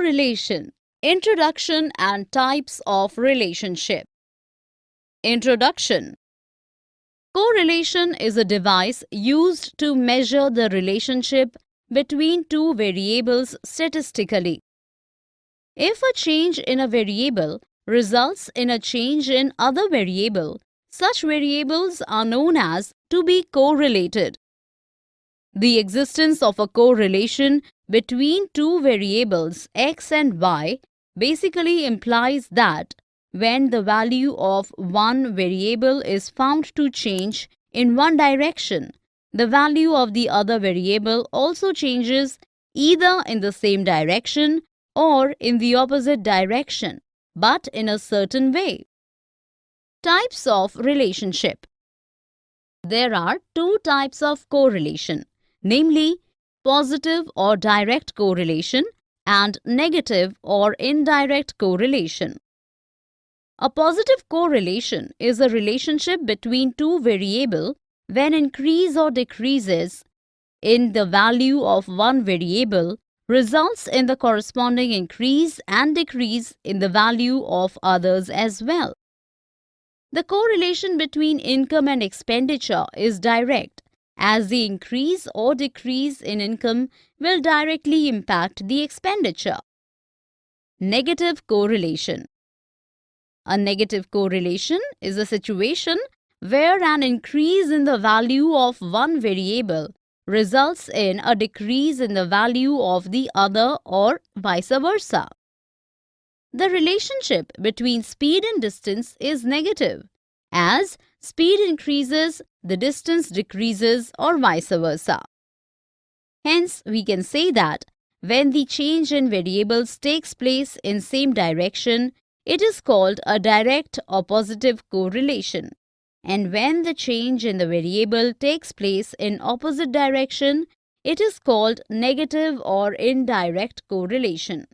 Correlation. Introduction and types of relationship. Introduction. Correlation is a device used to measure the relationship between two variables statistically. If a change in a variable results in a change in other variable, such variables are known as to be correlated. The existence of a correlation between two variables x and y basically implies that when the value of one variable is found to change in one direction, the value of the other variable also changes either in the same direction or in the opposite direction, but in a certain way. Types of relationship. There are two types of correlation, namely positive or direct correlation and negative or indirect correlation. A positive correlation is a relationship between two variables when increase or decreases in the value of one variable results in the corresponding increase and decrease in the value of others as well. The correlation between income and expenditure is direct, as the increase or decrease in income will directly impact the expenditure. Negative correlation. A negative correlation is a situation where an increase in the value of one variable results in a decrease in the value of the other or vice versa. The relationship between speed and distance is negative. As speed increases, the distance decreases or vice versa. Hence, we can say that when the change in variables takes place in same direction, it is called a direct or positive correlation. And when the change in the variable takes place in opposite direction, it is called negative or indirect correlation.